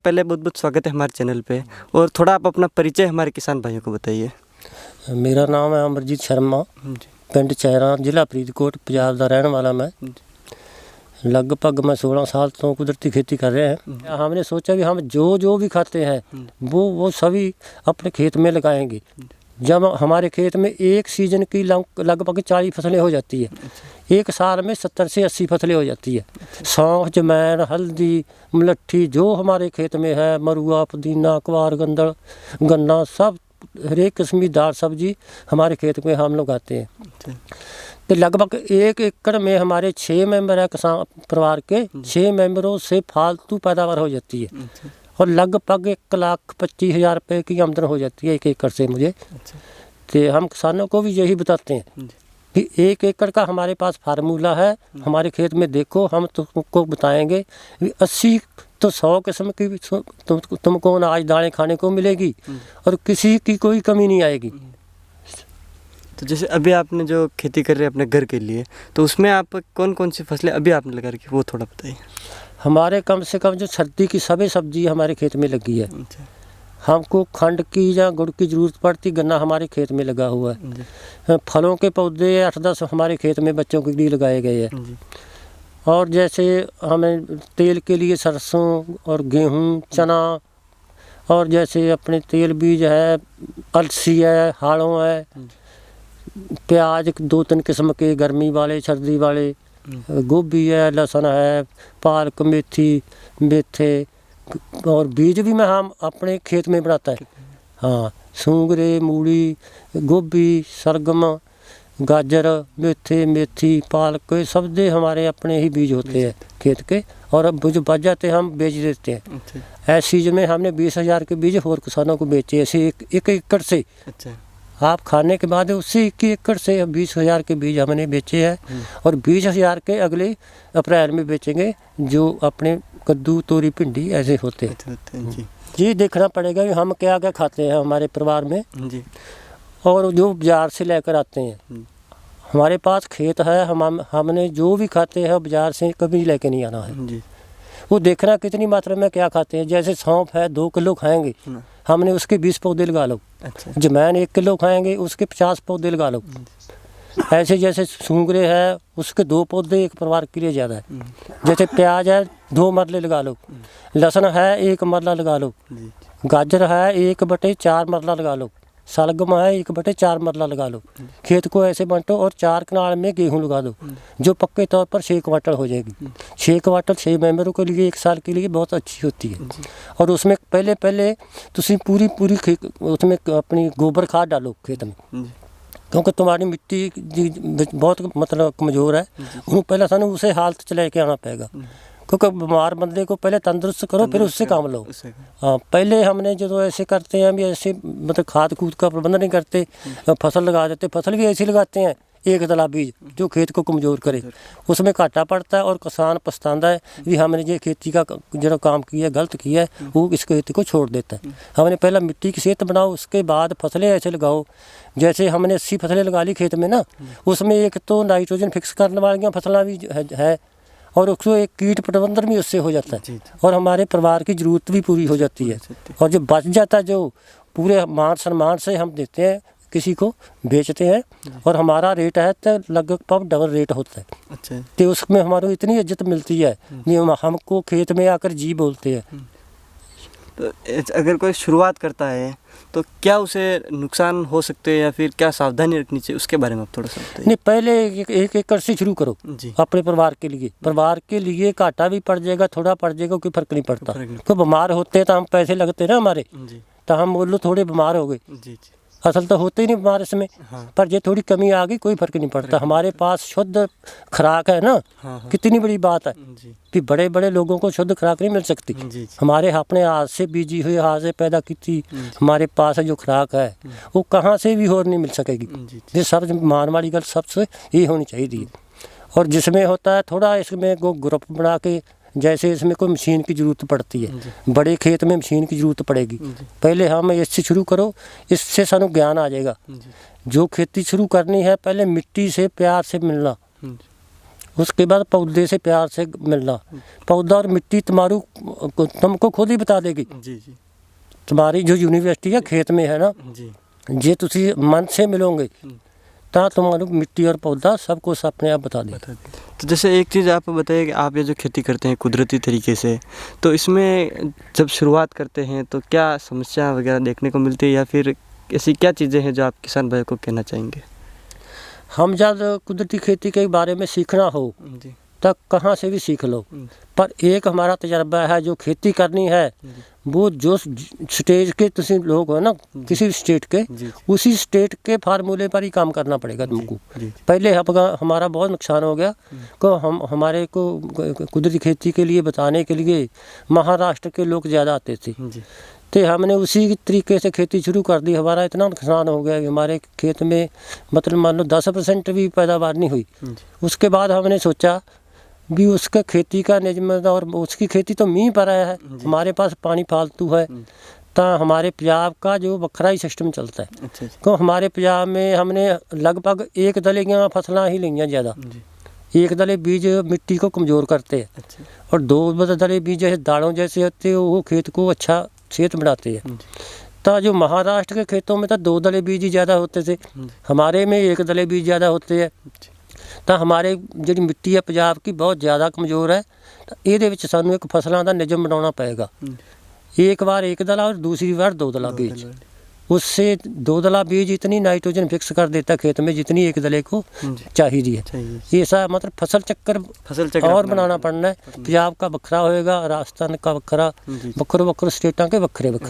पहले बहुत बहुत स्वागत है हमारे चैनल पे। और थोड़ा आप अपना परिचय हमारे किसान भाइयों को बताइए। मेरा नाम है अमरजीत शर्मा, पिंड चैरा, जिला फरीदकोट, पंजाब का रहने वाला मैं। लगभग मैं 16 साल तो कुदरती खेती कर रहे हैं। हमने सोचा कि हम जो भी खाते हैं वो सभी अपने खेत में लगाएंगे। जब हमारे खेत में एक सीजन की लगभग 40 फसलें हो जाती है, एक साल में 70 से 80 फसलें हो जाती है। सौंफ, जमैन, हल्दी, मुलट्ठी जो हमारे खेत में है, मरुआ, पुदीना, क्वार, गन्ना, सब हर एक किस्म की दाल सब्जी हमारे खेत में हम लोग आते हैं। तो लगभग 1 एकड़ में हमारे 6 मेंबर है किसान परिवार के। 6 मेंबरों से फालतू पैदावार हो जाती है और लगभग 1,25,000 रुपये की आमदन हो जाती है 1 एकड़ से मुझे। तो हम किसानों को भी यही बताते हैं कि 1 एकड़ का हमारे पास फार्मूला है। हमारे खेत में देखो, हम तुमको बताएंगे 80 तो 100 किस्म की तुमको अनाज दालें खाने को मिलेगी और किसी की कोई कमी नहीं आएगी। तो जैसे अभी आपने जो खेती कर रहे हैं अपने घर के लिए, तो उसमें आप कौन कौन सी फसलें अभी आपने लगा रखी वो थोड़ा बताइए। हमारे कम से कम जो सर्दी की सभी सब्जी हमारे खेत में लगी है। हमको खंड की या गुड़ की ज़रूरत पड़ती, गन्ना हमारे खेत में लगा हुआ है। फलों के पौधे 8-10 हमारे खेत में बच्चों के लिए लगाए गए हैं। और जैसे हमें तेल के लिए सरसों और गेहूँ, चना, और जैसे अपने तेल बीज है, अलसी है, हाड़ों है, प्याज 2-3 किस्म के, गर्मी वाले, सर्दी वाले, गोभी है, लहसुन है, पालक, मेथे, और बीज भी हम अपने खेत में बनाता है। हाँ, सूंगरे, मूली, गोभी, सरगम, गाजर, मेथी, पालक, सब दे हमारे अपने ही बीज होते हैं खेत के। और अब जो बच जाते हैं हम बेच देते हैं। ऐसे सीजन में हमने 20,000 के बीज और किसानों को बेचे, ऐसे एक एकड़ से। आप खाने के बाद उसी 1 एकड़ से 20,000 के बीज हमने बेचे हैं और 20,000 के अगले अप्रैल में बेचेंगे, जो अपने कद्दू, तोरी, भिंडी ऐसे होते हैं। जी देखना पड़ेगा कि हम क्या क्या खाते हैं हमारे परिवार में जी। और जो बाज़ार से लेकर आते हैं, हमारे पास खेत है, हमने जो भी खाते हैं बाज़ार से कभी लेके नहीं आना है जी। वो देखना कितनी मात्रा में क्या खाते हैं। जैसे सौंफ है 2 किलो खाएंगे, हमने उसके 20 पौधे लगा लो। जमैन 1 किलो खाएंगे, उसके 50 पौधे लगा लो। ऐसे जैसे सूंगरे है, उसके 2 पौधे एक परिवार के लिए ज़्यादा है। जैसे प्याज है 2 मरले लगा लो, लहसुन है 1 मरला लगा लो, गाजर है 1/4 मरला लगा लो, सलगम है 1/4 मरला लगा लो। खेत को ऐसे बांटो और 4 कनाल में गेहूँ लगा दो, जो पक्के तौर पर 6 क्वांटल हो जाएगी। 6 क्वांटल 6 मेंबरों के लिए 1 साल के लिए बहुत अच्छी होती है। और उसमें पहले तुम पूरी उसमें अपनी गोबर खाद डालो खेत में, क्योंकि तुम्हारी मिट्टी बहुत मतलब कमज़ोर है। उन्हें पहले सानू उसे हालत च लेके आना पड़ेगा, क्योंकि बीमार बंदे को पहले तंदुरुस्त करो, फिर उससे काम लो। हाँ, पहले हमने जो ऐसे करते हैं भी ऐसे मतलब खाद कूद का प्रबंध नहीं करते, फसल लगा देते। फसल भी ऐसी लगाते हैं एक दला बीज जो खेत को कमज़ोर करे, उसमें घाटा पड़ता है और किसान पछताता है कि हमने ये खेती का जो काम किया गलत किया है, वो इस खेती को छोड़ देता है। हमने पहले मिट्टी की सेहत बनाओ, उसके बाद फसलें ऐसे लगाओ। जैसे हमने 80 फसलें लगा ली खेत में ना, उसमें एक तो नाइट्रोजन फिक्स करने वाली फसलें भी है और उसको एक कीट प्रबंधन भी उससे हो जाता है और हमारे परिवार की ज़रूरत भी पूरी हो जाती है। और जो बच जाता है, जो पूरे मान सम्मान से हम देते हैं, किसी को बेचते हैं और हमारा रेट है तो लगभग डबल रेट होता है। तो उसमें हमारे इतनी इज्जत मिलती है, हमको खेत में आकर जी बोलते हैं। तो अगर कोई शुरुआत करता है तो क्या उसे नुकसान हो सकते हैं या फिर क्या सावधानी रखनी चाहिए, उसके बारे में आप थोड़ा सा बताइए। नहीं, पहले 1 एकड़ से शुरू करो जी। अपने परिवार के लिए घाटा भी पड़ जाएगा, थोड़ा पड़ जाएगा, कोई फर्क नहीं पड़ता। तो बीमार होते हैं तो हम पैसे लगते ना हमारे, तो हम बोल लो थोड़े बीमार हो गए, असल तो होते ही नहीं बीमार इसमें। पर ये थोड़ी कमी आ गई, कोई फर्क नहीं पड़ता। हमारे पास शुद्ध खुराक है ना, कितनी बड़ी बात है कि बड़े बड़े लोगों को शुद्ध खुराक नहीं मिल सकती। हमारे अपने हाथ से बीजी हुई, हाथ से पैदा की थी, हमारे पास जो खुराक है वो कहाँ से भी और नहीं मिल सकेगी। ये सब मान वाली गल सबसे ये होनी चाहिए। और जिसमें होता है थोड़ा इसमें ग्रुप बना के, जैसे इसमें कोई मशीन की ज़रूरत पड़ती है, बड़े खेत में मशीन की ज़रूरत पड़ेगी। पहले हम इससे शुरू करो, इससे सानू ज्ञान आ जाएगा। जो खेती शुरू करनी है, पहले मिट्टी से प्यार से मिलना, उसके बाद पौधे से प्यार से मिलना। पौधा और मिट्टी तुमको खुद ही बता देगी। जी जी तुम्हारी जो यूनिवर्सिटी है खेत में है ना, जी जे तुसी मन से मिलोगे ता तुम्हारे मिट्टी और पौधा सब कुछ अपने आप बता देगा। तो जैसे एक चीज़ आप बताइए कि आप ये जो खेती करते हैं कुदरती तरीके से, तो इसमें जब शुरुआत करते हैं तो क्या समस्या वगैरह देखने को मिलती है, या फिर ऐसी क्या चीज़ें हैं जो आप किसान भाई को कहना चाहेंगे? हम जब कुदरती खेती के बारे में सीखना हो जी तब कहाँ से भी सीख लो, पर एक हमारा तजर्बा है जो खेती करनी है वो जो स्टेज के तुसी लोग हो ना, किसी स्टेट के, जी उसी स्टेट के फार्मूले पर ही काम करना पड़ेगा तुमको। जी पहले हमारा बहुत नुकसान हो गया को हमारे को कुदरती खेती के लिए बताने के लिए महाराष्ट्र के लोग ज़्यादा आते थे, जी तो हमने उसी तरीके से खेती शुरू कर दी। हमारा इतना नुकसान हो गया कि हमारे खेत में मतलब मान लो 10% भी पैदावार नहीं हुई। उसके बाद हमने सोचा भी उसका खेती का निजम, और उसकी खेती तो मींह पर है, हमारे पास पानी फालतू है, तो हमारे पंजाब का जो बखरा ही सिस्टम चलता है। अच्छा तो हमारे पंजाब में हमने लगभग एक दले की फसलें ही ली हैं ज़्यादा। एक दले बीज मिट्टी को कमज़ोर करते हैं, अच्छा और दो दले बीज जैसे दालों जैसे होते हैं वो खेत को अच्छा सेहत बनाते हैं। तो जो महाराष्ट्र के खेतों में तो 2 दले बीज ही ज़्यादा होते थे, हमारे में 1 दले बीज ज़्यादा होते हैं। तो हमारे जी मिट्टी है पंजाब की बहुत ज़्यादा कमज़ोर है, तो ये सानू एक फसलों का निजम बनाना पड़ेगा। एक बार 1 दला और दूसरी बार 2 दला बीज, उससे 2 दला बीज इतनी नाइट्रोजन फिक्स कर देता खेत में जितनी 1 दले को चाहिए है। ऐसा मतलब फसल चक्कर और बनाना पड़ना है। पंजाब का बखरा होएगा, राजस्थान का बखरा, बखरो स्टेटा के बखरे बखरे।